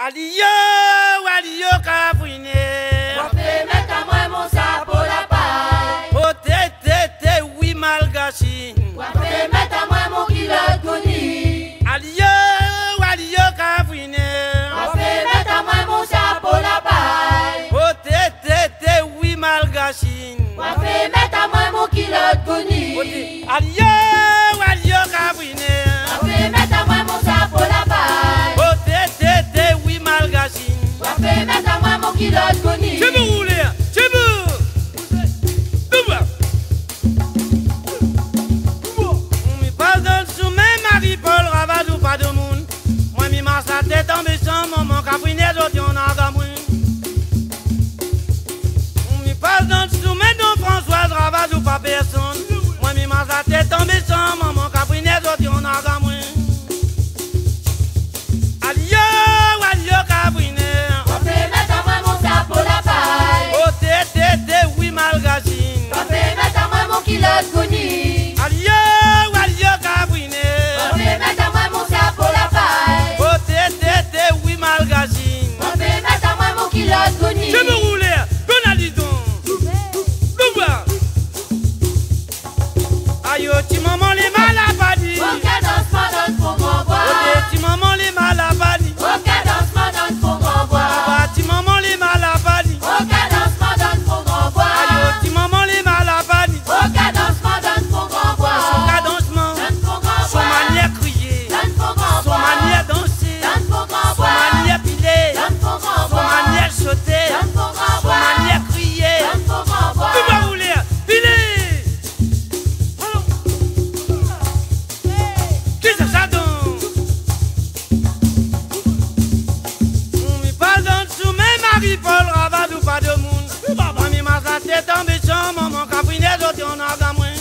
Aliyo, aliyo kafouine. Wapé mettre à moi mon sapo la paille. Oh té, oui malgachi. Wapé mettre à moi mon kilo de goni. Aliyo, aliyo kafouine. Wapé mettre à moi mon sapo la paille. Oh té, oui malgachi. Wapé mettre à moi mon kilo de goni. Aliyo, aliyo kafouine. Wapé mettre à moi mon sapo la paille. Oh té, oui malgachi. Wapé mettre à moi mon kilo de goni. Je veux rouler, je veux. Me passe dans le sommet, Marie-Paul, Ravadou, pas de monde. Moi, mi masse la tête en méchant, maman, Caprine, d'autres, on a gamouin. Me passe dans le sommet, Don Françoise, Ravadou, pas personne. Moi, mi masse la tête en méchant, maman, Caprine, d'autres, on a gamouin. Aliyo, aliyo, Caprine. Wapé mettre à moi mon sapo la paille. Oh, té, oui, malgachine. Wapé mettre à moi mon kilo de goni. Aliyo, aliyo, Caprine. Wapé mettre à moi mon sapo la paille. Oh, té, oui, malgachine. Wapé mettre à moi mon kilo de goni. Je veux rouler, Donaldon. Douba. Aïe, ti maman les mal à badi. Aucun dansement donne pour grand bois. Oh, ti maman les mal à badi. Aucun dansement donne pour grand bois. Ah, ti maman les mal à badi. Aucun dansement donne pour grand bois. Aïe, ti maman les mal à badi. Aucun dansement donne pour grand bois. Son cadencement, Donne pour grand son bois. manière crier, Donne pour grand son bois. manière danser, Donne pour grand son bois. manière piler, Donne pour grand son bois. manière sauter, Donne pour grand son bois. manière crier. Donne pour grand bois. Tout va rouler, piler. Qui ça donne? On me parle dans le sommet, Marie-Paul, Ravadou, pas de monde. Moi, mi masse la tête en méchant, maman, Caprine, d'autres, on a gamouin.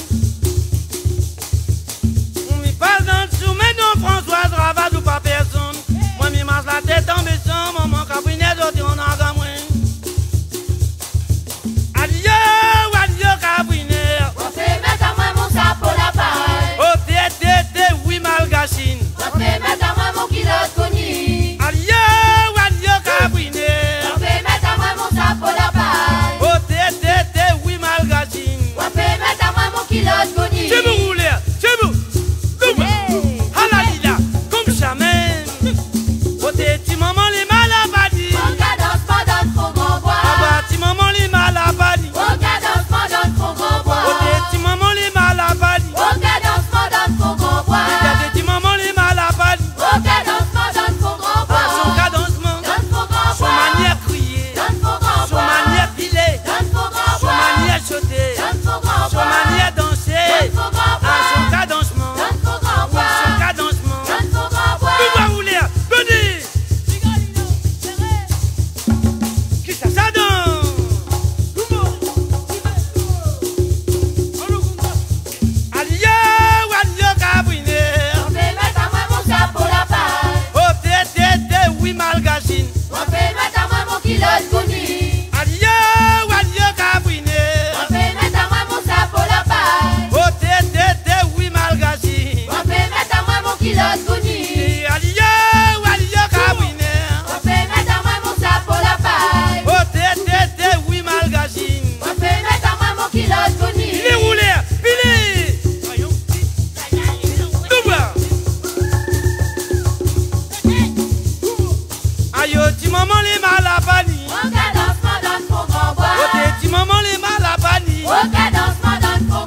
On me parle dans le sommet, Don Françoise, Ravadou, pas personne. Moi, mi masse la tête en méchant, maman, Caprine, d'autres, on a gamouin. Aliyo, aliyo, Caprine. Wapé mettre à moi mon sapo la paille. Oh, té, oui, malgachine. Wapé mettre à moi mon kilo de goni. Aliyo, aliyo, Caprine. Wapé mettre à moi mon sapo la paille. Oh, té, oui, malgachine. Wapé mettre à moi mon kilo de goni. Je veux rouler, je veux. Douba. Halalila, comme jamais. Oh, ti maman les mal à badi. Aucun dansement donne pour grand bois. Ah bah, ti maman les mal à badi. Aucun dansement donne pour grand bois. Oh, ti maman les mal à badi. Aucun dansement donne pour grand bois. Regardez, ti maman les mal à badi. Aucun dansement donne pour grand bois. Son cadencement, Donne pour grand son bois. manière crier, Donne pour grand son bois. manière piler, Donne pour grand son bois. manière sauter, Donne pour grand son bois. manière danser. Donne pour grand Ah, bois. son cadencement, Donne pour grand son bois. cadencement. Donne pour grand bois. Tout va rouler, venez. Qui ça donne? Aliyo, aliyo, Caprine. Wapé mettre à moi mon sapo la paille. Oh, té, oui, malgachine. Wapé mettre à moi mon kilo de goni. Aliyo, aliyo, Caprine. Wapé mettre à moi mon sapo la paille. Oh, té, oui, malgachine. Wapé mettre à moi mon kilo de goni. Aliyo, aliyo, Caprine. Wapé mettre à moi mon sapo la paille. Oh, té, oui, malgachine. Wapé mettre à moi mon kilo de goni. Il est roulé, pilé. Douba. Aïe, ti maman les mal à bani. Aucun dansement donne pour grand bois. Oh, ti maman les mal à bani. Aucun dansement donne pour